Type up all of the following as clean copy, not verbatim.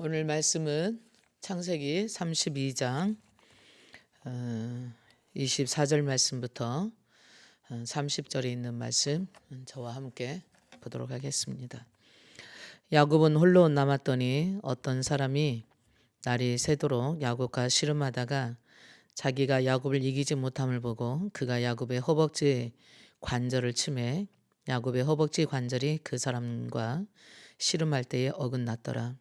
오늘 말씀은 창세기 32장 24절 말씀부터 30절에 있는 말씀 저와 함께 보도록 하겠습니다. 야곱은 홀로 남았더니 어떤 사람이 날이 새도록 야곱과 씨름하다가 자기가 야곱을 이기지 못함을 보고 그가 야곱의 허벅지 관절을 치매 야곱의 허벅지 관절이 그 사람과 씨름할 때에 어긋났더라.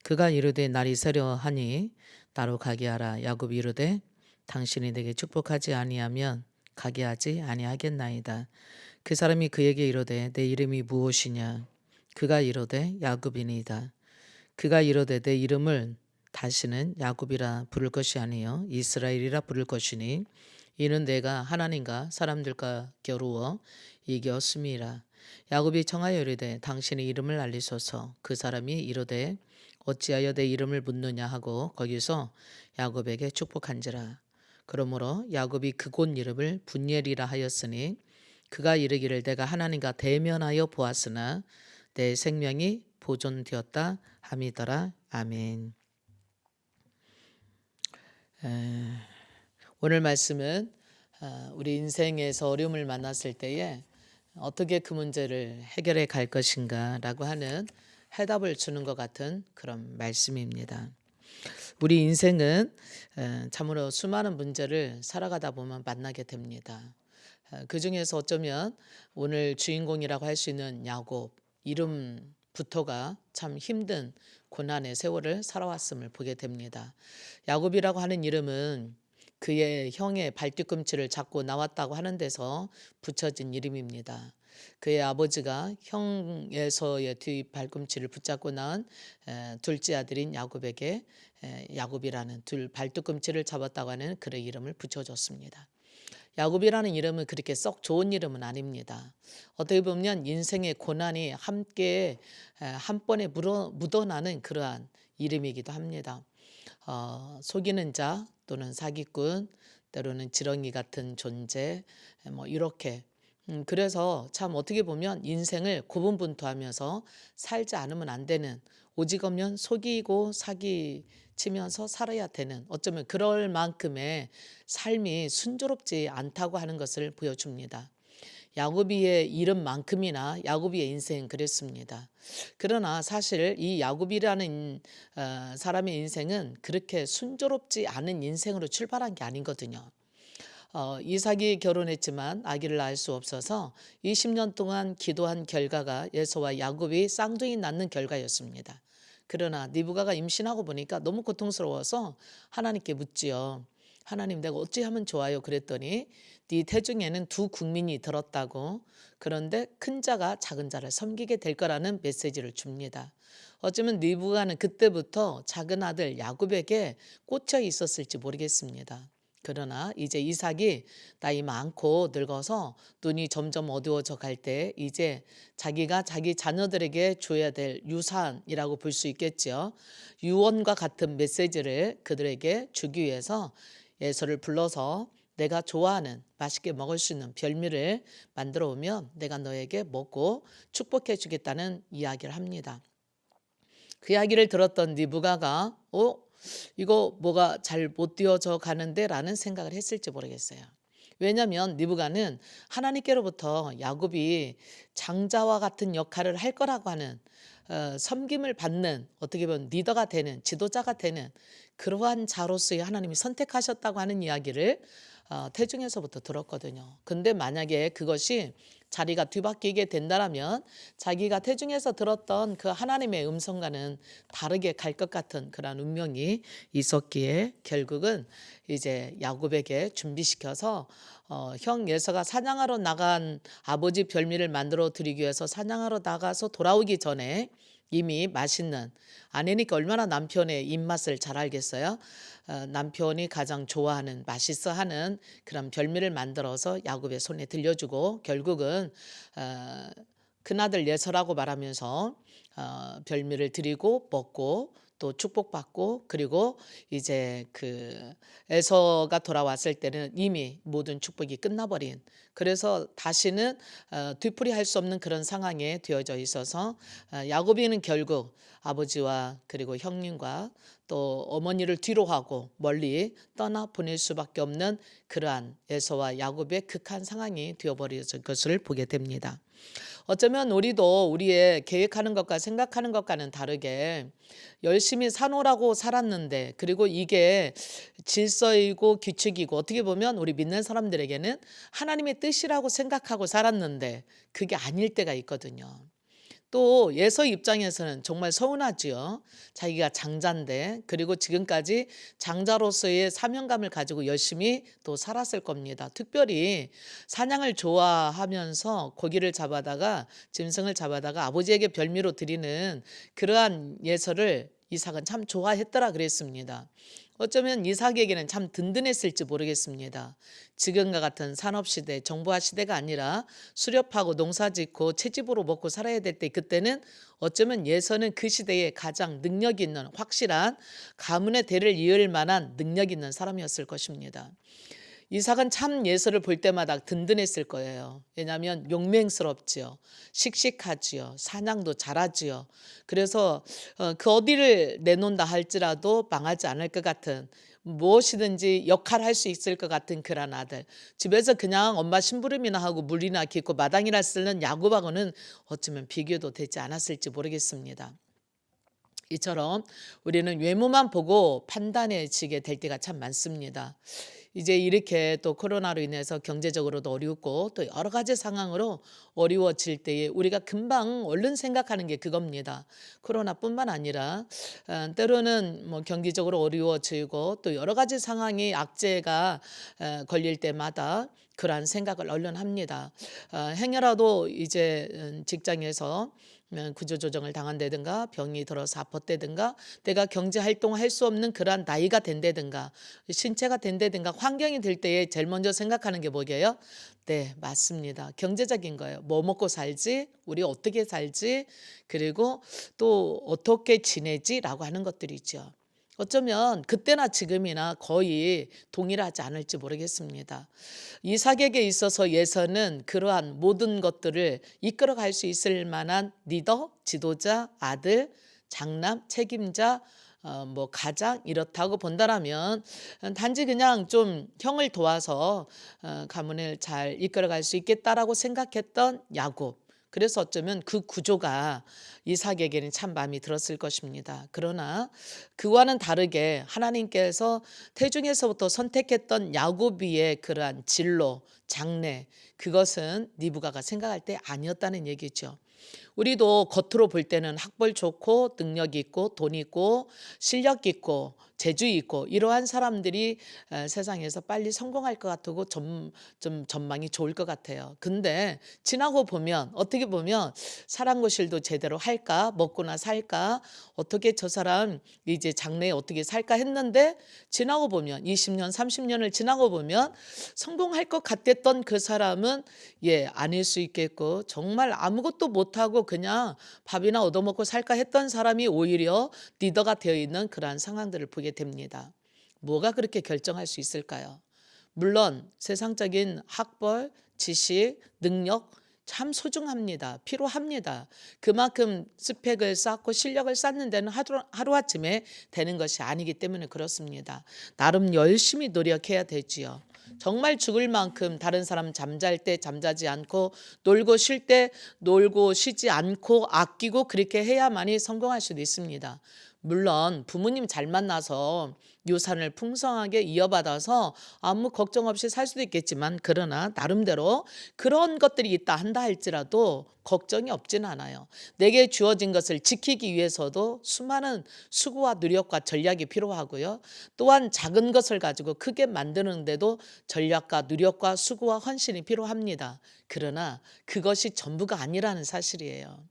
그가 이르되 날이 새려 하니 나로 가게 하라. 야곱이 이르되 당신이 내게 축복하지 아니하면 가게 하지 아니하겠나이다. 그 사람이 그에게 이르되 내 이름이 무엇이냐? 그가 이르되 야곱이니이다. 그가 이르되 내 이름을 다시는 야곱이라 부를 것이 아니요 이스라엘이라 부를 것이니 이는 내가 하나님과 사람들과 겨루어 이겼음이라. 야곱이 청하여 이르되 당신의 이름을 알리소서. 그 사람이 이르되 어찌하여 내 이름을 묻느냐 하고 거기서 야곱에게 축복한지라. 그러므로 야곱이 그곳 이름을 분엘이라 하였으니 그가 이르기를 내가 하나님과 대면하여 보았으나 내 생명이 보존되었다 함이더라. 아멘. 오늘 말씀은 우리 인생에서 어려움을 만났을 때에 어떻게 그 문제를 해결해 갈 것인가 라고 하는 해답을 주는 것 같은 그런 말씀입니다. 우리 인생은 참으로 수많은 문제를 살아가다 보면 만나게 됩니다. 그 중에서 어쩌면 오늘 주인공이라고 할 수 있는 야곱 이름부터가 참 힘든 고난의 세월을 살아왔음을 보게 됩니다. 야곱이라고 하는 이름은 그의 형의 발뒤꿈치를 잡고 나왔다고 하는 데서 붙여진 이름입니다. 그의 아버지가 형에서의 뒤 발꿈치를 붙잡고 낳은 둘째 아들인 야곱에게 야곱이라는 둘 발뒤꿈치를 잡았다고 하는 그의 이름을 붙여줬습니다. 야곱이라는 이름은 그렇게 썩 좋은 이름은 아닙니다. 어떻게 보면 인생의 고난이 함께 한 번에 묻어나는 그러한 이름이기도 합니다. 속이는 자 또는 사기꾼 때로는 지렁이 같은 존재 이렇게 그래서 참 어떻게 보면 인생을 고분분투하면서 살지 않으면 안 되는 오직 없면 속이고 사기 치면서 살아야 되는 어쩌면 그럴 만큼의 삶이 순조롭지 않다고 하는 것을 보여줍니다. 야곱이의 이름만큼이나 야곱이의 인생은 그랬습니다. 그러나 사실 이 야곱이라는 사람의 인생은 그렇게 순조롭지 않은 인생으로 출발한 게 아니거든요. 이삭이 결혼했지만 아기를 낳을 수 없어서 20년 동안 기도한 결과가 에서와 야곱이 쌍둥이 낳는 결과였습니다. 그러나 리브가가 임신하고 보니까 너무 고통스러워서 하나님께 묻지요. 하나님 내가 어찌하면 좋아요? 그랬더니 네 태중에는 두 국민이 들었다고 그런데 큰 자가 작은 자를 섬기게 될 거라는 메시지를 줍니다. 어쩌면 리브가는 그때부터 작은 아들 야곱에게 꽂혀 있었을지 모르겠습니다. 그러나 이제 이삭이 나이 많고 늙어서 눈이 점점 어두워져 갈 때 이제 자기가 자기 자녀들에게 줘야 될 유산이라고 볼 수 있겠죠. 유언과 같은 메시지를 그들에게 주기 위해서 예서를 불러서 내가 좋아하는 맛있게 먹을 수 있는 별미를 만들어 오면 내가 너에게 먹고 축복해 주겠다는 이야기를 합니다. 그 이야기를 들었던 리브가가 이거 뭐가 잘 못 되어져 가는데 라는 생각을 했을지 모르겠어요. 왜냐하면 리브가는 하나님께로부터 야곱이 장자와 같은 역할을 할 거라고 하는 섬김을 받는 어떻게 보면 리더가 되는 지도자가 되는 그러한 자로서의 하나님이 선택하셨다고 하는 이야기를 태중에서부터 들었거든요. 근데 만약에 그것이 자리가 뒤바뀌게 된다면 자기가 태중에서 들었던 그 하나님의 음성과는 다르게 갈 것 같은 그런 운명이 있었기에 결국은 이제 야곱에게 준비시켜서 형 예서가 사냥하러 나간 아버지 별미를 만들어 드리기 위해서 사냥하러 나가서 돌아오기 전에 이미 맛있는 아내니까 얼마나 남편의 입맛을 잘 알겠어요. 남편이 가장 좋아하는 맛있어하는 그런 별미를 만들어서 야곱의 손에 들려주고 결국은 큰아들 예서라고 말하면서 별미를 드리고 먹고 또 축복받고, 그리고 이제 그 에서가 돌아왔을 때는 이미 모든 축복이 끝나버린, 그래서 다시는 뒤풀이할 수 없는 그런 상황에 되어져 있어서 야곱이는 결국 아버지와 그리고 형님과 또 어머니를 뒤로하고 멀리 떠나 보낼 수밖에 없는 그러한 에서와 야곱의 극한 상황이 되어버려진 것을 보게 됩니다. 어쩌면 우리도 우리의 계획하는 것과 생각하는 것과는 다르게 열심히 사노라고 살았는데, 그리고 이게 질서이고 규칙이고 어떻게 보면 우리 믿는 사람들에게는 하나님의 뜻이라고 생각하고 살았는데 그게 아닐 때가 있거든요. 또 예서 입장에서는 정말 서운하지요. 자기가 장자인데, 그리고 지금까지 장자로서의 사명감을 가지고 열심히 또 살았을 겁니다. 특별히 사냥을 좋아하면서 고기를 잡아다가 짐승을 잡아다가 아버지에게 별미로 드리는 그러한 예서를 이삭은 참 좋아했더라 그랬습니다. 어쩌면 이삭에게는 참 든든했을지 모르겠습니다. 지금과 같은 산업시대, 정보화 시대가 아니라 수렵하고 농사짓고 채집으로 먹고 살아야 될 때, 그때는 어쩌면 예서는 그 시대에 가장 능력 있는, 확실한 가문의 대를 이을 만한 능력 있는 사람이었을 것입니다. 이삭은 참 예서를 볼 때마다 든든했을 거예요. 왜냐하면 용맹스럽지요. 씩씩하지요. 사냥도 잘하지요. 그래서 그 어디를 내놓는다 할지라도 망하지 않을 것 같은, 무엇이든지 역할할 수 있을 것 같은 그런 아들. 집에서 그냥 엄마 심부름이나 하고 물이나 깃고 마당이나 쓸는 야곱하고는 어쩌면 비교도 되지 않았을지 모르겠습니다. 이처럼 우리는 외모만 보고 판단해지게 될 때가 참 많습니다. 이제 이렇게 또 코로나로 인해서 경제적으로도 어렵고 또 여러 가지 상황으로 어려워질 때에 우리가 금방 얼른 생각하는 게 그겁니다. 코로나뿐만 아니라 때로는 뭐 경기적으로 어려워지고 또 여러 가지 상황이 악재가 걸릴 때마다 그러한 생각을 얼른 합니다. 행여라도 이제 직장에서 구조조정을 당한다든가 병이 들어서 아팠다든가 내가 경제활동을 할 수 없는 그러한 나이가 된다든가 신체가 된다든가 환경이 될 때에 제일 먼저 생각하는 게 뭐게요? 네, 맞습니다. 경제적인 거예요. 뭐 먹고 살지? 우리 어떻게 살지? 그리고 또 어떻게 지내지?라고 하는 것들이죠. 어쩌면 그때나 지금이나 거의 동일하지 않을지 모르겠습니다. 이삭에게 있어서 예서는 그러한 모든 것들을 이끌어갈 수 있을 만한 리더, 지도자, 아들, 장남, 책임자, 뭐 가장 이렇다고 본다라면 단지 그냥 좀 형을 도와서 가문을 잘 이끌어갈 수 있겠다라고 생각했던 야곱. 그래서 어쩌면 그 구조가 이삭에게는 참 마음이 들었을 것입니다. 그러나 그와는 다르게 하나님께서 태중에서부터 선택했던 야곱이의 그러한 진로, 장래, 그것은 리브가가 생각할 때 아니었다는 얘기죠. 우리도 겉으로 볼 때는 학벌 좋고 능력 있고 돈 있고 실력 있고 재주 있고 이러한 사람들이 세상에서 빨리 성공할 것 같고 좀 전망이 좋을 것 같아요. 근데 지나고 보면 어떻게 보면 사랑고실도 제대로 할까, 먹고나 살까, 어떻게 저 사람 이제 장래에 어떻게 살까 했는데 지나고 보면 20년 30년을 지나고 보면 성공할 것 같았던 그 사람은 아닐 수 있겠고, 정말 아무것도 못하고 그냥 밥이나 얻어먹고 살까 했던 사람이 오히려 리더가 되어 있는 그러한 상황들을 보게 됩니다. 뭐가 그렇게 결정할 수 있을까요? 물론 세상적인 학벌, 지식, 능력 참 소중합니다. 필요합니다. 그만큼 스펙을 쌓고 실력을 쌓는 데는 하루아침에 되는 것이 아니기 때문에 그렇습니다. 나름 열심히 노력해야 되지요. 정말 죽을 만큼 다른 사람 잠잘 때 잠자지 않고 놀고 쉴 때 놀고 쉬지 않고 아끼고 그렇게 해야만이 성공할 수도 있습니다. 물론 부모님 잘 만나서 유산을 풍성하게 이어받아서 아무 걱정 없이 살 수도 있겠지만, 그러나 나름대로 그런 것들이 있다 한다 할지라도 걱정이 없지는 않아요. 내게 주어진 것을 지키기 위해서도 수많은 수고와 노력과 전략이 필요하고요. 또한 작은 것을 가지고 크게 만드는데도 전략과 노력과 수고와 헌신이 필요합니다. 그러나 그것이 전부가 아니라는 사실이에요.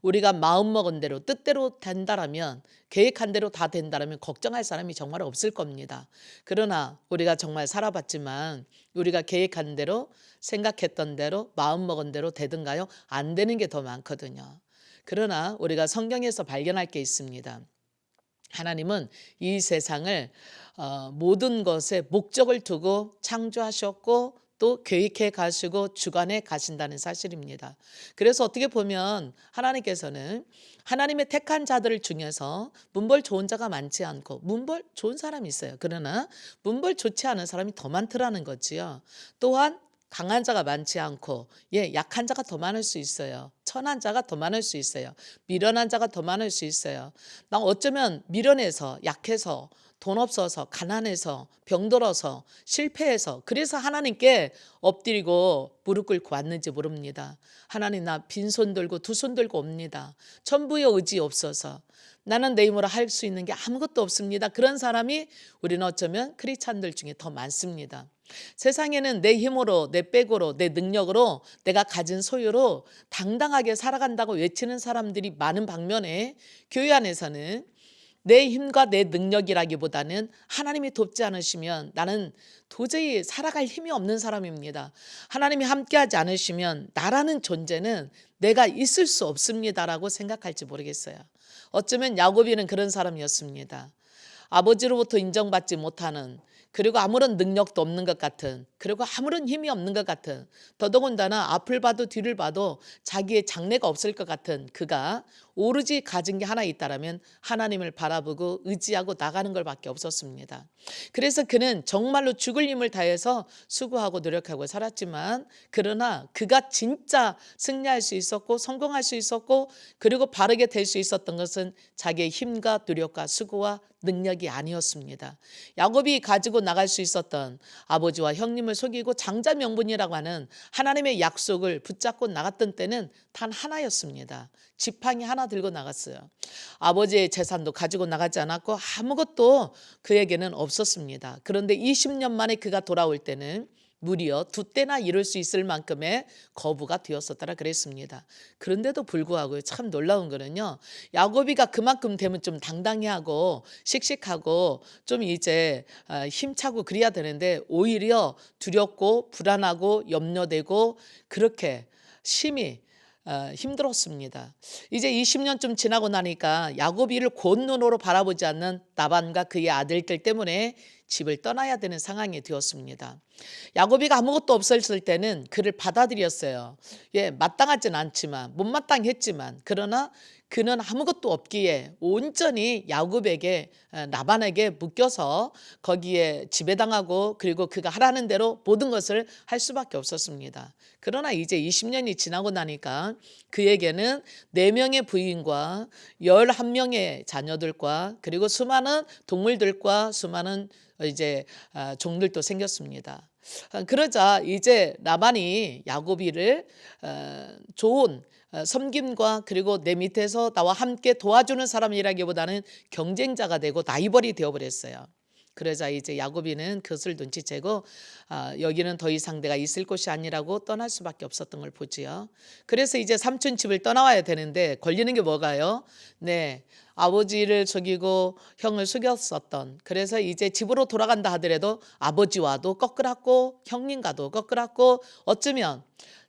우리가 마음먹은 대로 뜻대로 된다라면, 계획한 대로 다 된다라면 걱정할 사람이 정말 없을 겁니다. 그러나 우리가 정말 살아봤지만 우리가 계획한 대로, 생각했던 대로, 마음먹은 대로 되든가요? 안 되는 게 더 많거든요. 그러나 우리가 성경에서 발견할 게 있습니다. 하나님은 이 세상을 모든 것에 목적을 두고 창조하셨고 또 계획해 가시고 주관해 가신다는 사실입니다. 그래서 어떻게 보면 하나님께서는 하나님의 택한 자들 중에서 문벌 좋은 자가 많지 않고 문벌 좋은 사람이 있어요. 그러나 문벌 좋지 않은 사람이 더 많더라는 거지요. 또한 강한 자가 많지 않고 약한 자가 더 많을 수 있어요. 천한 자가 더 많을 수 있어요. 미련한 자가 더 많을 수 있어요. 나 어쩌면 미련해서 약해서 돈 없어서 가난해서 병들어서 실패해서 그래서 하나님께 엎드리고 무릎 꿇고 왔는지 모릅니다. 하나님 나 빈손 들고 두 손 들고 옵니다. 천부의 의지 없어서 나는 내 힘으로 할 수 있는 게 아무것도 없습니다. 그런 사람이 우리는 어쩌면 크리스찬들 중에 더 많습니다. 세상에는 내 힘으로 내 백으로 내 능력으로 내가 가진 소유로 당당하게 살아간다고 외치는 사람들이 많은 반면에 교회 안에서는 내 힘과 내 능력이라기보다는 하나님이 돕지 않으시면 나는 도저히 살아갈 힘이 없는 사람입니다. 하나님이 함께하지 않으시면 나라는 존재는 내가 있을 수 없습니다라고 생각할지 모르겠어요. 어쩌면 야곱이는 그런 사람이었습니다. 아버지로부터 인정받지 못하는, 그리고 아무런 능력도 없는 것 같은, 그리고 아무런 힘이 없는 것 같은, 더더군다나 앞을 봐도 뒤를 봐도 자기의 장래가 없을 것 같은 그가 오로지 가진 게 하나 있다라면 하나님을 바라보고 의지하고 나가는 것밖에 없었습니다. 그래서 그는 정말로 죽을 힘을 다해서 수고하고 노력하고 살았지만, 그러나 그가 진짜 승리할 수 있었고 성공할 수 있었고 그리고 바르게 될 수 있었던 것은 자기의 힘과 노력과 수고와 능력이 아니었습니다. 야곱이 가지고 나갈 수 있었던 아버지와 형님을 속이고 장자 명분이라고 하는 하나님의 약속을 붙잡고 나갔던 때는 단 하나였습니다. 지팡이 하나 들고 나갔어요. 아버지의 재산도 가지고 나가지 않았고 아무것도 그에게는 없었습니다. 그런데 20년 만에 그가 돌아올 때는 무려 2때나 이룰 수 있을 만큼의 거부가 되었었더라 그랬습니다. 그런데도 불구하고 참 놀라운 거는요, 야곱이가 그만큼 되면 좀 당당해하고 씩씩하고 좀 이제 힘차고 그래야 되는데 오히려 두렵고 불안하고 염려되고 그렇게 심히 힘들었습니다. 이제 20년쯤 지나고 나니까 야곱이를 고운 눈으로 바라보지 않는 라반과 그의 아들들 때문에 집을 떠나야 되는 상황이 되었습니다. 야곱이가 아무것도 없었을 때는 그를 받아들였어요. 마땅하진 않지만 못마땅했지만 그러나 그는 아무것도 없기에 온전히 야곱에게 라반에게 묶여서 거기에 지배당하고 그리고 그가 하라는 대로 모든 것을 할 수밖에 없었습니다. 그러나 이제 20년이 지나고 나니까 그에게는 4명의 부인과 11명의 자녀들과 그리고 수많은 동물들과 수많은 이제 종들도 생겼습니다. 그러자 이제 라반이 야곱이를 좋은 섬김과 그리고 내 밑에서 나와 함께 도와주는 사람이라기보다는 경쟁자가 되고 라이벌이 되어버렸어요. 그러자 이제 야곱이는 그것을 눈치채고 여기는 더 이상 내가 있을 곳이 아니라고 떠날 수밖에 없었던 걸 보지요. 그래서 이제 삼촌 집을 떠나와야 되는데 걸리는 게 뭐가요? 네, 아버지를 속이고 형을 속였었던, 그래서 이제 집으로 돌아간다 하더라도 아버지와도 꺾으랐고 형님과도 꺾으랐고 어쩌면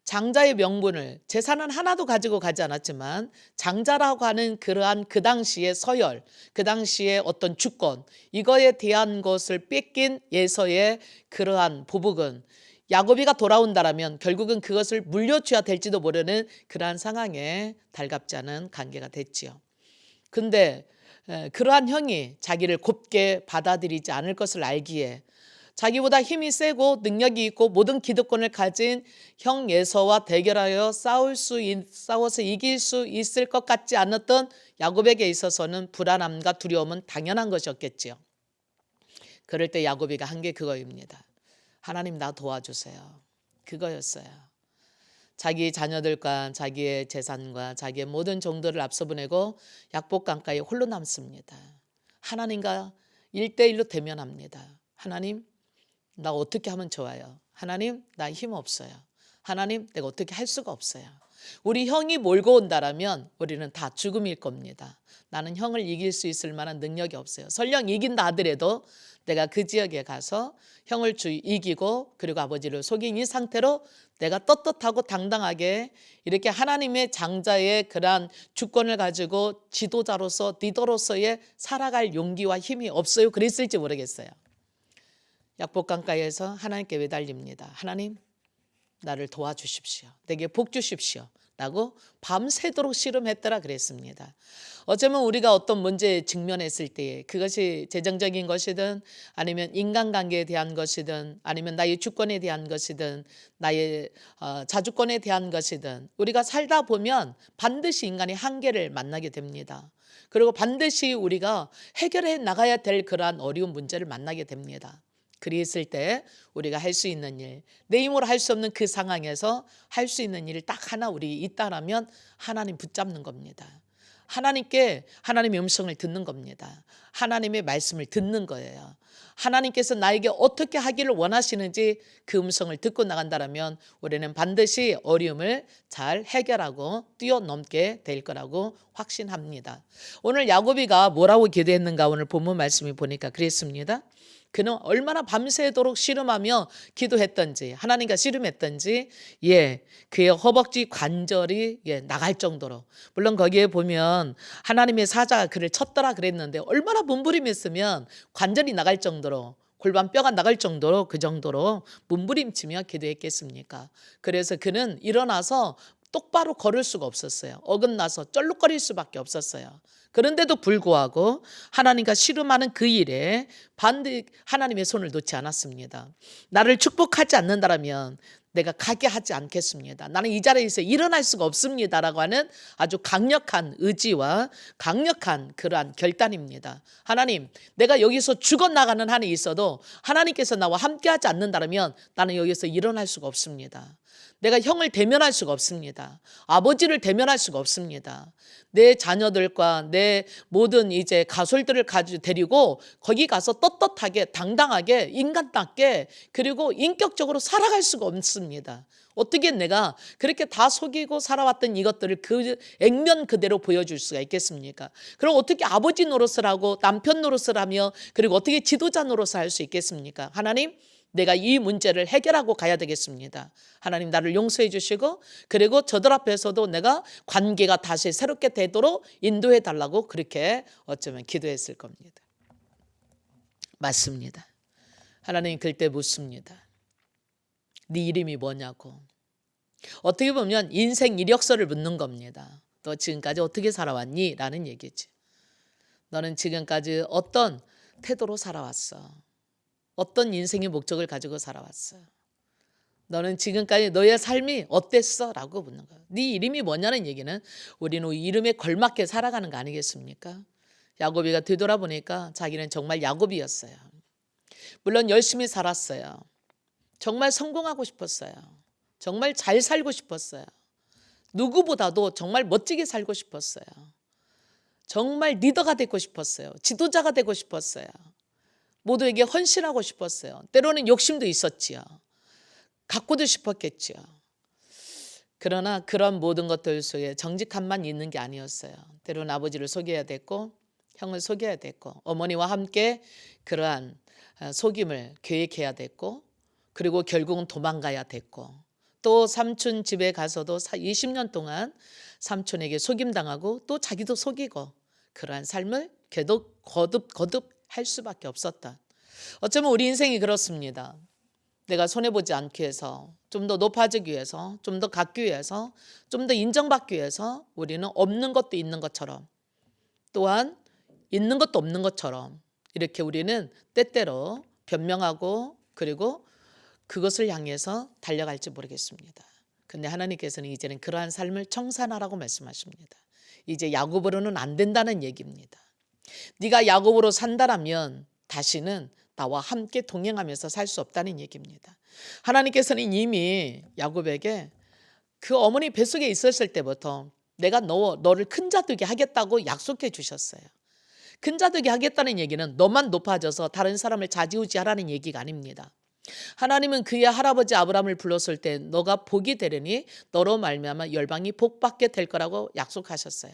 장자의 명분을, 재산은 하나도 가지고 가지 않았지만 장자라고 하는 그러한 그 당시의 서열, 그 당시의 어떤 주권, 이거에 대한 것을 뺏긴 예서의 그러한 보복은 야곱이가 돌아온다라면 결국은 그것을 물려줘야 될지도 모르는 그러한 상황에 달갑지 않은 관계가 됐지요. 근데 그러한 형이 자기를 곱게 받아들이지 않을 것을 알기에 자기보다 힘이 세고 능력이 있고 모든 기득권을 가진 형 에서와 대결하여 싸워서 이길 수 있을 것 같지 않았던 야곱에게 있어서는 불안함과 두려움은 당연한 것이었겠지요. 그럴 때 야곱이가 한 게 그거입니다. 하나님 나 도와주세요. 그거였어요. 자기 자녀들과 자기의 재산과 자기의 모든 종들을 앞서 보내고 약복강가에 홀로 남습니다. 하나님과 1대1로 대면합니다. 하나님 나 어떻게 하면 좋아요? 하나님 나 힘 없어요. 하나님 내가 어떻게 할 수가 없어요. 우리 형이 몰고 온다라면 우리는 다 죽음일 겁니다. 나는 형을 이길 수 있을 만한 능력이 없어요. 설령 이긴다 하더라도 내가 그 지역에 가서 형을 이기고 그리고 아버지를 속인 이 상태로 내가 떳떳하고 당당하게 이렇게 하나님의 장자의 그러한 주권을 가지고 지도자로서 리더로서의 살아갈 용기와 힘이 없어요. 그랬을지 모르겠어요. 약복강가에서 하나님께 매달립니다. 하나님, 나를 도와주십시오. 내게 복 주십시오. 라고 밤새도록 씨름했더라 그랬습니다. 어쩌면 우리가 어떤 문제에 직면했을 때에 그것이 재정적인 것이든 아니면 인간관계에 대한 것이든 아니면 나의 주권에 대한 것이든 나의 자주권에 대한 것이든 우리가 살다 보면 반드시 인간이 한계를 만나게 됩니다. 그리고 반드시 우리가 해결해 나가야 될 그러한 어려운 문제를 만나게 됩니다. 그랬을 때 우리가 할 수 있는 일, 내 힘으로 할 수 없는 그 상황에서 할 수 있는 일이 딱 하나 우리 있다라면 하나님 붙잡는 겁니다. 하나님께 하나님의 음성을 듣는 겁니다. 하나님의 말씀을 듣는 거예요. 하나님께서 나에게 어떻게 하기를 원하시는지 그 음성을 듣고 나간다면 우리는 반드시 어려움을 잘 해결하고 뛰어넘게 될 거라고 확신합니다. 오늘 야고비가 뭐라고 기도했는가 오늘 본문 말씀이 보니까 그랬습니다. 그는 얼마나 밤새도록 씨름하며 기도했던지 하나님과 씨름했던지 그의 허벅지 관절이 나갈 정도로, 물론 거기에 보면 하나님의 사자가 그를 쳤더라 그랬는데 얼마나 몸부림했으면 관절이 나갈 정도로, 골반 뼈가 나갈 정도로, 그 정도로 몸부림치며 기도했겠습니까? 그래서 그는 일어나서 똑바로 걸을 수가 없었어요. 어긋나서 쩔룩거릴 수밖에 없었어요. 그런데도 불구하고 하나님과 씨름하는 그 일에 반드시 하나님의 손을 놓지 않았습니다. 나를 축복하지 않는다면 내가 가게 하지 않겠습니다. 나는 이 자리에서 일어날 수가 없습니다라고 하는 아주 강력한 의지와 강력한 그러한 결단입니다. 하나님, 내가 여기서 죽어나가는 한이 있어도 하나님께서 나와 함께하지 않는다면 나는 여기서 일어날 수가 없습니다. 내가 형을 대면할 수가 없습니다. 아버지를 대면할 수가 없습니다. 내 자녀들과 내 모든 이제 가솔들을 데리고 거기 가서 떳떳하게 당당하게 인간답게 그리고 인격적으로 살아갈 수가 없습니다. 어떻게 내가 그렇게 다 속이고 살아왔던 이것들을 그 액면 그대로 보여줄 수가 있겠습니까? 그럼 어떻게 아버지 노릇을 하고 남편 노릇을 하며 그리고 어떻게 지도자 노릇을 할 수 있겠습니까? 하나님, 내가 이 문제를 해결하고 가야 되겠습니다. 하나님, 나를 용서해 주시고 그리고 저들 앞에서도 내가 관계가 다시 새롭게 되도록 인도해 달라고 그렇게 어쩌면 기도했을 겁니다. 맞습니다. 하나님 그때 묻습니다. 네 이름이 뭐냐고. 어떻게 보면 인생 이력서를 묻는 겁니다. 너 지금까지 어떻게 살아왔니? 라는 얘기지. 너는 지금까지 어떤 태도로 살아왔어? 어떤 인생의 목적을 가지고 살아왔어? 너는 지금까지 너의 삶이 어땠어? 라고 묻는 거야. 네 이름이 뭐냐는 얘기는 우리는 이름에 걸맞게 살아가는 거 아니겠습니까? 야고비가 되돌아보니까 자기는 정말 야고비였어요. 물론 열심히 살았어요. 정말 성공하고 싶었어요. 정말 잘 살고 싶었어요. 누구보다도 정말 멋지게 살고 싶었어요. 정말 리더가 되고 싶었어요. 지도자가 되고 싶었어요. 모두에게 헌신하고 싶었어요. 때로는 욕심도 있었지요. 갖고도 싶었겠지요. 그러나 그런 모든 것들 속에 정직함만 있는 게 아니었어요. 때로는 아버지를 속여야 됐고 형을 속여야 됐고 어머니와 함께 그러한 속임을 계획해야 됐고 그리고 결국은 도망가야 됐고 또 삼촌 집에 가서도 20년 동안 삼촌에게 속임당하고 또 자기도 속이고 그러한 삶을 계속 거듭 할 수밖에 없었다. 어쩌면 우리 인생이 그렇습니다. 내가 손해보지 않기 위해서 좀 더 높아지기 위해서 좀 더 갖기 위해서 좀 더 인정받기 위해서 우리는 없는 것도 있는 것처럼 또한 있는 것도 없는 것처럼 이렇게 우리는 때때로 변명하고 그리고 그것을 향해서 달려갈지 모르겠습니다. 근데 하나님께서는 이제는 그러한 삶을 청산하라고 말씀하십니다. 이제 야곱으로는 안 된다는 얘기입니다. 네가 야곱으로 산다라면 다시는 나와 함께 동행하면서 살 수 없다는 얘기입니다. 하나님께서는 이미 야곱에게 그 어머니 뱃속에 있었을 때부터 내가 너를 큰 자 되게 하겠다고 약속해 주셨어요. 큰 자 되게 하겠다는 얘기는 너만 높아져서 다른 사람을 좌지우지하라는 얘기가 아닙니다. 하나님은 그의 할아버지 아브라함을 불렀을 때 너가 복이 되려니 너로 말미암아 열방이 복받게 될 거라고 약속하셨어요.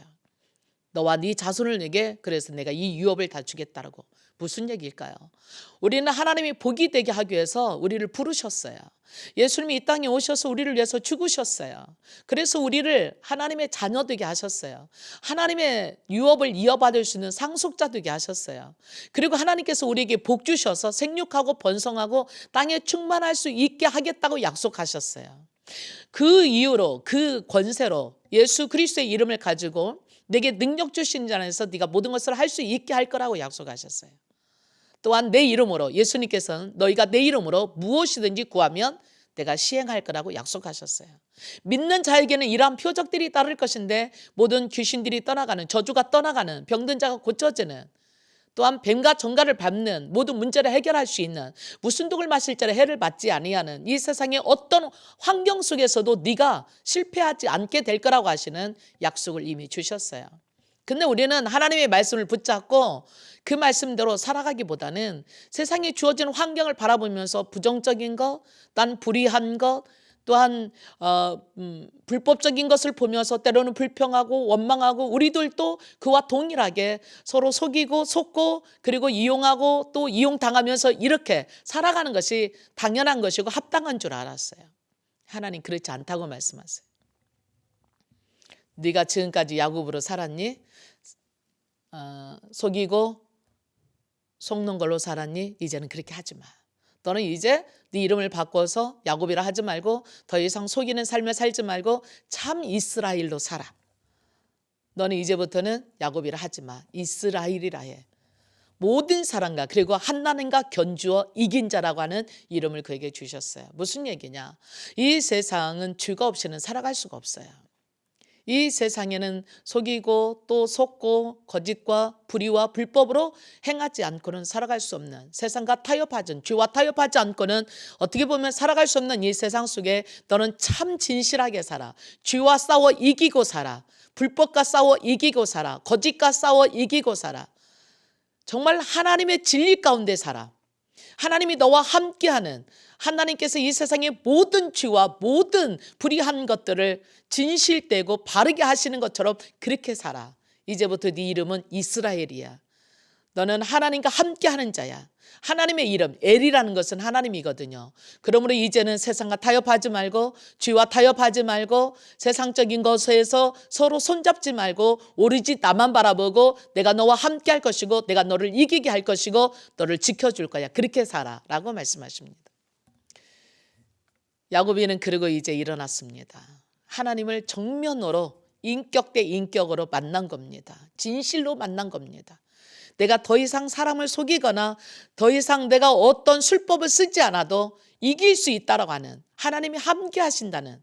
너와 네 자손을 내게 그래서 내가 이 유업을 다 주겠다라고. 무슨 얘기일까요? 우리는 하나님이 복이 되게 하기 위해서 우리를 부르셨어요. 예수님이 이 땅에 오셔서 우리를 위해서 죽으셨어요. 그래서 우리를 하나님의 자녀 되게 하셨어요. 하나님의 유업을 이어받을 수 있는 상속자 되게 하셨어요. 그리고 하나님께서 우리에게 복 주셔서 생육하고 번성하고 땅에 충만할 수 있게 하겠다고 약속하셨어요. 그 이유로 그 권세로 예수 그리스도의 이름을 가지고 내게 능력 주신 자 안에서 네가 모든 것을 할 수 있게 할 거라고 약속하셨어요. 또한 내 이름으로 예수님께서는 너희가 내 이름으로 무엇이든지 구하면 내가 시행할 거라고 약속하셨어요. 믿는 자에게는 이러한 표적들이 따를 것인데 모든 귀신들이 떠나가는, 저주가 떠나가는, 병든 자가 고쳐지는, 또한 뱀과 정갈을 밟는 모든 문제를 해결할 수 있는, 무슨 독을 마실 자를 해를 받지 아니하는 이 세상의 어떤 환경 속에서도 네가 실패하지 않게 될 거라고 하시는 약속을 이미 주셨어요. 근데 우리는 하나님의 말씀을 붙잡고 그 말씀대로 살아가기보다는 세상에 주어진 환경을 바라보면서 부정적인 것, 난 불의한 것, 또한 불법적인 것을 보면서 때로는 불평하고 원망하고 우리들도 그와 동일하게 서로 속이고 속고 그리고 이용하고 또 이용당하면서 이렇게 살아가는 것이 당연한 것이고 합당한 줄 알았어요. 하나님 그렇지 않다고 말씀하세요. 네가 지금까지 야곱으로 살았니? 속이고 속는 걸로 살았니? 이제는 그렇게 하지 마. 너는 이제 네 이름을 바꿔서 야곱이라 하지 말고 더 이상 속이는 삶을 살지 말고 참 이스라엘로 살아. 너는 이제부터는 야곱이라 하지 마. 이스라엘이라 해. 모든 사람과 그리고 한나님과 견주어 이긴 자라고 하는 이름을 그에게 주셨어요. 무슨 얘기냐? 이 세상은 죄가 없이는 살아갈 수가 없어요. 이 세상에는 속이고 또 속고 거짓과 불의와 불법으로 행하지 않고는 살아갈 수 없는, 세상과 타협하지, 죄와 타협하지 않고는 어떻게 보면 살아갈 수 없는 이 세상 속에 너는 참 진실하게 살아. 죄와 싸워 이기고 살아. 불법과 싸워 이기고 살아. 거짓과 싸워 이기고 살아. 정말 하나님의 진리 가운데 살아. 하나님이 너와 함께하는, 하나님께서 이 세상의 모든 죄와 모든 불의한 것들을 진실되고 바르게 하시는 것처럼 그렇게 살아. 이제부터 네 이름은 이스라엘이야. 너는 하나님과 함께하는 자야. 하나님의 이름 엘이라는 것은 하나님이거든요. 그러므로 이제는 세상과 타협하지 말고 죄와 타협하지 말고 세상적인 것에서 서로 손잡지 말고 오로지 나만 바라보고 내가 너와 함께할 것이고 내가 너를 이기게 할 것이고 너를 지켜줄 거야. 그렇게 살아라고 말씀하십니다. 야곱이는 그러고 이제 일어났습니다. 하나님을 정면으로 인격 대 인격으로 만난 겁니다. 진실로 만난 겁니다. 내가 더 이상 사람을 속이거나 더 이상 내가 어떤 술법을 쓰지 않아도 이길 수 있다라고 하는, 하나님이 함께 하신다는,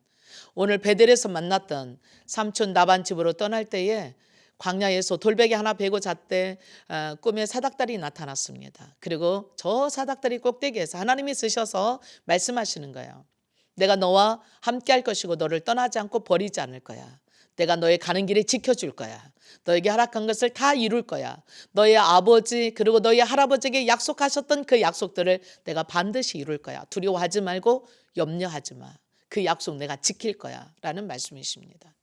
오늘 베델에서 만났던 삼촌 나반 집으로 떠날 때에 광야에서 돌베개 하나 베고 잤대 꿈에 사닥다리 나타났습니다. 그리고 저 사닥다리 꼭대기에서 하나님이 쓰셔서 말씀하시는 거예요. 내가 너와 함께 할 것이고 너를 떠나지 않고 버리지 않을 거야. 내가 너의 가는 길에 지켜줄 거야. 너에게 허락한 것을 다 이룰 거야. 너의 아버지 그리고 너의 할아버지에게 약속하셨던 그 약속들을 내가 반드시 이룰 거야. 두려워하지 말고 염려하지 마. 그 약속 내가 지킬 거야 라는 말씀이십니다.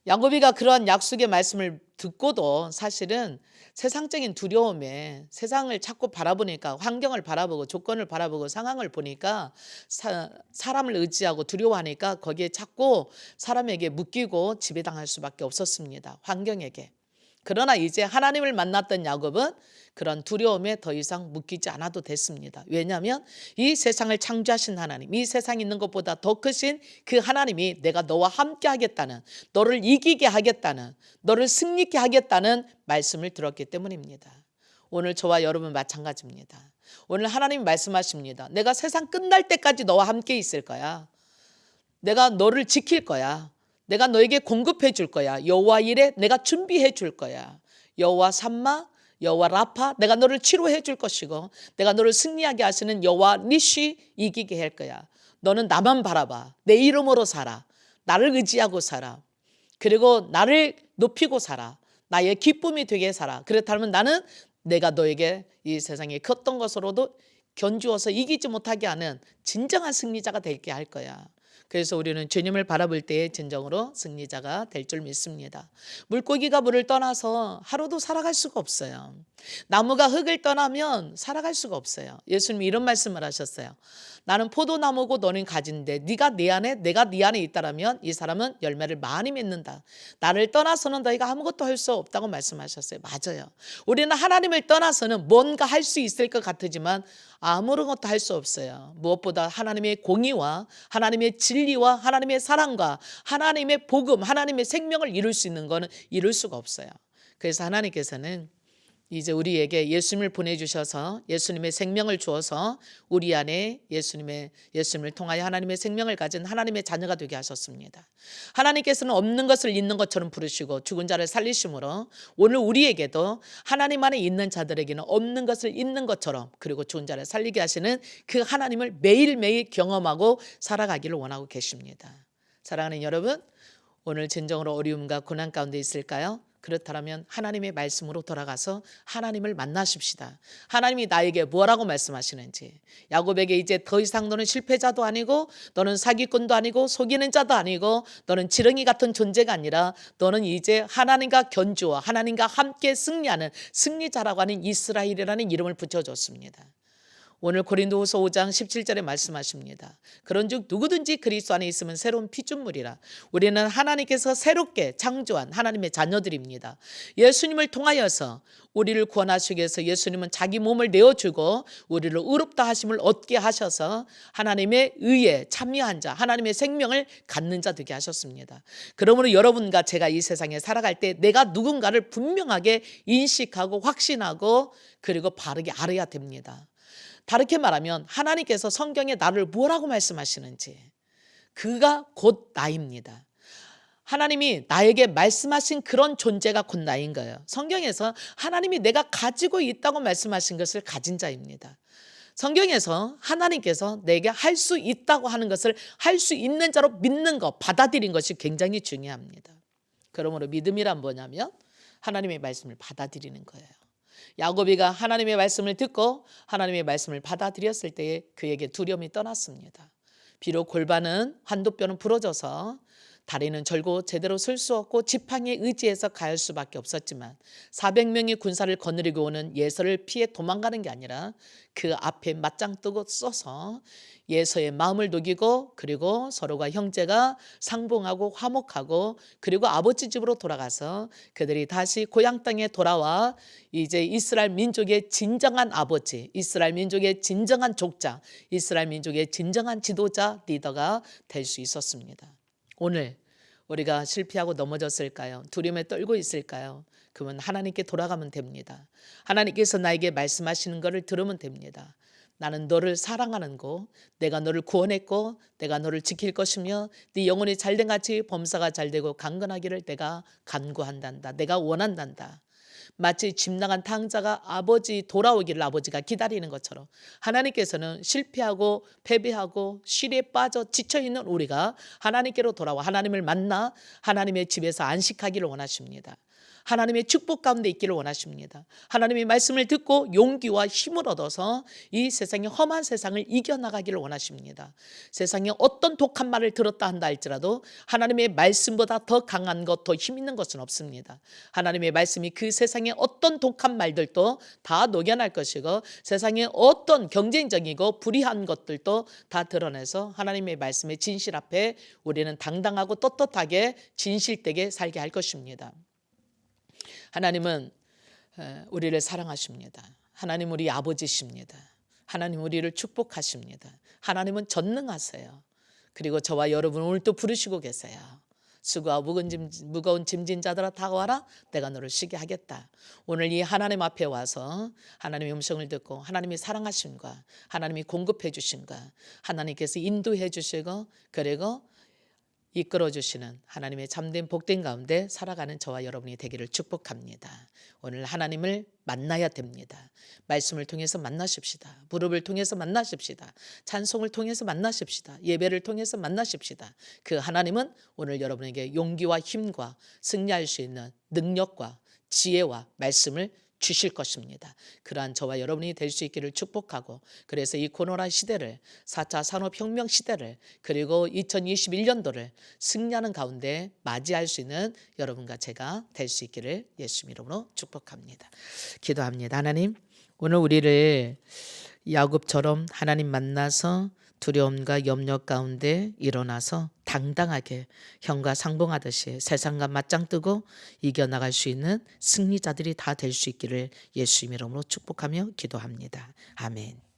야곱이가 그러한 약속의 말씀을 듣고도 사실은 세상적인 두려움에 세상을 자꾸 바라보니까, 환경을 바라보고 조건을 바라보고 상황을 보니까 사람을 의지하고 두려워하니까 거기에 자꾸 사람에게 묶이고 지배당할 수밖에 없었습니다. 환경에게. 그러나 이제 하나님을 만났던 야곱은 그런 두려움에 더 이상 묶이지 않아도 됐습니다. 왜냐하면 이 세상을 창조하신 하나님, 이 세상에 있는 것보다 더 크신 그 하나님이 내가 너와 함께 하겠다는, 너를 이기게 하겠다는, 너를 승리케 하겠다는 말씀을 들었기 때문입니다. 오늘 저와 여러분 마찬가지입니다. 오늘 하나님 말씀하십니다. 내가 세상 끝날 때까지 너와 함께 있을 거야. 내가 너를 지킬 거야. 내가 너에게 공급해 줄 거야. 여호와 이레 내가 준비해 줄 거야. 여호와 삼마, 여호와 라파 내가 너를 치료해 줄 것이고 내가 너를 승리하게 하시는 여호와 니시 이기게 할 거야. 너는 나만 바라봐. 내 이름으로 살아. 나를 의지하고 살아. 그리고 나를 높이고 살아. 나의 기쁨이 되게 살아. 그렇다면 나는 내가 너에게 이 세상에 컸던 것으로도 견주어서 이기지 못하게 하는 진정한 승리자가 되게 할 거야. 그래서 우리는 주님을 바라볼 때에 진정으로 승리자가 될 줄 믿습니다. 물고기가 물을 떠나서 하루도 살아갈 수가 없어요. 나무가 흙을 떠나면 살아갈 수가 없어요. 예수님이 이런 말씀을 하셨어요. 나는 포도나무고 너는 가지인데 네가 내 안에 내가 네 안에 있다라면 이 사람은 열매를 많이 맺는다. 나를 떠나서는 너희가 아무것도 할 수 없다고 말씀하셨어요. 맞아요. 우리는 하나님을 떠나서는 뭔가 할 수 있을 것 같지만 아무것도 할 수 없어요. 무엇보다 하나님의 공의와 하나님의 진리와 하나님의 사랑과 하나님의 복음, 하나님의 생명을 이룰 수 있는 것은 이룰 수가 없어요. 그래서 하나님께서는 이제 우리에게 예수님을 보내주셔서 예수님의 생명을 주어서 우리 안에 예수님을 통하여 하나님의 생명을 가진 하나님의 자녀가 되게 하셨습니다. 하나님께서는 없는 것을 있는 것처럼 부르시고 죽은 자를 살리심으로 오늘 우리에게도 하나님 안에 있는 자들에게는 없는 것을 있는 것처럼 그리고 죽은 자를 살리게 하시는 그 하나님을 매일매일 경험하고 살아가기를 원하고 계십니다. 사랑하는 여러분, 오늘 진정으로 어려움과 고난 가운데 있을까요? 그렇다면 하나님의 말씀으로 돌아가서 하나님을 만나십시다. 하나님이 나에게 뭐라고 말씀하시는지. 야곱에게 이제 더 이상 너는 실패자도 아니고 너는 사기꾼도 아니고 속이는 자도 아니고 너는 지렁이 같은 존재가 아니라 너는 이제 하나님과 견주와 하나님과 함께 승리하는 승리자라고 하는 이스라엘이라는 이름을 붙여줬습니다. 오늘 고린도후서 5장 17절에 말씀하십니다. 그런즉 누구든지 그리스도 안에 있으면 새로운 피조물이라. 우리는 하나님께서 새롭게 창조한 하나님의 자녀들입니다. 예수님을 통하여서 우리를 구원하시기 위해서 예수님은 자기 몸을 내어주고 우리를 의롭다 하심을 얻게 하셔서 하나님의 의에 참여한 자, 하나님의 생명을 갖는 자 되게 하셨습니다. 그러므로 여러분과 제가 이 세상에 살아갈 때 내가 누군가를 분명하게 인식하고 확신하고 그리고 바르게 알아야 됩니다. 다르게 말하면 하나님께서 성경에 나를 뭐라고 말씀하시는지 그가 곧 나입니다. 하나님이 나에게 말씀하신 그런 존재가 곧 나인 거예요. 성경에서 하나님이 내가 가지고 있다고 말씀하신 것을 가진 자입니다. 성경에서 하나님께서 내게 할 수 있다고 하는 것을 할 수 있는 자로 믿는 것, 받아들인 것이 굉장히 중요합니다. 그러므로 믿음이란 뭐냐면 하나님의 말씀을 받아들이는 거예요. 야곱이가 하나님의 말씀을 듣고 하나님의 말씀을 받아들였을 때에 그에게 두려움이 떠났습니다. 비록 골반은 환도뼈는 부러져서 다리는 절고 제대로 설 수 없고 지팡이에 의지해서 갈 수밖에 없었지만 400명의 군사를 거느리고 오는 예서를 피해 도망가는 게 아니라 그 앞에 맞짱 뜨고 써서 예서의 마음을 녹이고 그리고 서로가 형제가 상봉하고 화목하고 그리고 아버지 집으로 돌아가서 그들이 다시 고향 땅에 돌아와 이제 이스라엘 민족의 진정한 아버지, 이스라엘 민족의 진정한 족장, 이스라엘 민족의 진정한 지도자, 리더가 될 수 있었습니다. 오늘 우리가 실패하고 넘어졌을까요? 두려움에 떨고 있을까요? 그러면 하나님께 돌아가면 됩니다. 하나님께서 나에게 말씀하시는 것을 들으면 됩니다. 나는 너를 사랑하는 거, 내가 너를 구원했고 내가 너를 지킬 것이며 네 영혼이 잘된 같이 범사가 잘되고 강건하기를 내가 간구한단다. 내가 원한단다. 마치 집 나간 탕자가 아버지 돌아오기를 아버지가 기다리는 것처럼 하나님께서는 실패하고 패배하고 실에 빠져 지쳐있는 우리가 하나님께로 돌아와 하나님을 만나 하나님의 집에서 안식하기를 원하십니다. 하나님의 축복 가운데 있기를 원하십니다. 하나님의 말씀을 듣고 용기와 힘을 얻어서 이 세상의 험한 세상을 이겨나가기를 원하십니다. 세상에 어떤 독한 말을 들었다 한다 할지라도 하나님의 말씀보다 더 강한 것, 더 힘 있는 것은 없습니다. 하나님의 말씀이 그 세상의 어떤 독한 말들도 다 녹여낼 것이고 세상의 어떤 경쟁적이고 불의한 것들도 다 드러내서 하나님의 말씀의 진실 앞에 우리는 당당하고 떳떳하게 진실되게 살게 할 것입니다. 하나님은 우리를 사랑하십니다. 하나님 우리 아버지십니다. 하나님 우리를 축복하십니다. 하나님은 전능하세요. 그리고 저와 여러분 오늘 또 부르시고 계세요. 수고와 무거운 짐진 자들아 다 와라 내가 너를 쉬게 하겠다. 오늘 이 하나님 앞에 와서 하나님의 음성을 듣고 하나님이 사랑하심과 하나님이 공급해 주심과 하나님께서 인도해 주시고 그리고 이끌어 주시는 하나님의 참된 복된 가운데 살아가는 저와 여러분이 되기를 축복합니다. 오늘 하나님을 만나야 됩니다. 말씀을 통해서 만나십시다. 무릎을 통해서 만나십시다. 찬송을 통해서 만나십시다. 예배를 통해서 만나십시다. 그 하나님은 오늘 여러분에게 용기와 힘과 승리할 수 있는 능력과 지혜와 말씀을 주실 것입니다. 그러한 저와 여러분이 될 수 있기를 축복하고, 그래서 이 코로나 시대를, 4차 산업혁명 시대를, 그리고 2021년도를 승리하는 가운데 맞이할 수 있는 여러분과 제가 될 수 있기를 예수 이름으로 축복합니다. 기도합니다. 하나님, 오늘 우리를 야곱처럼 하나님 만나서 두려움과 염려 가운데 일어나서 당당하게 형과 상봉하듯이 세상과 맞짱 뜨고 이겨나갈 수 있는 승리자들이 다 될 수 있기를 예수 이름으로 축복하며 기도합니다. 아멘.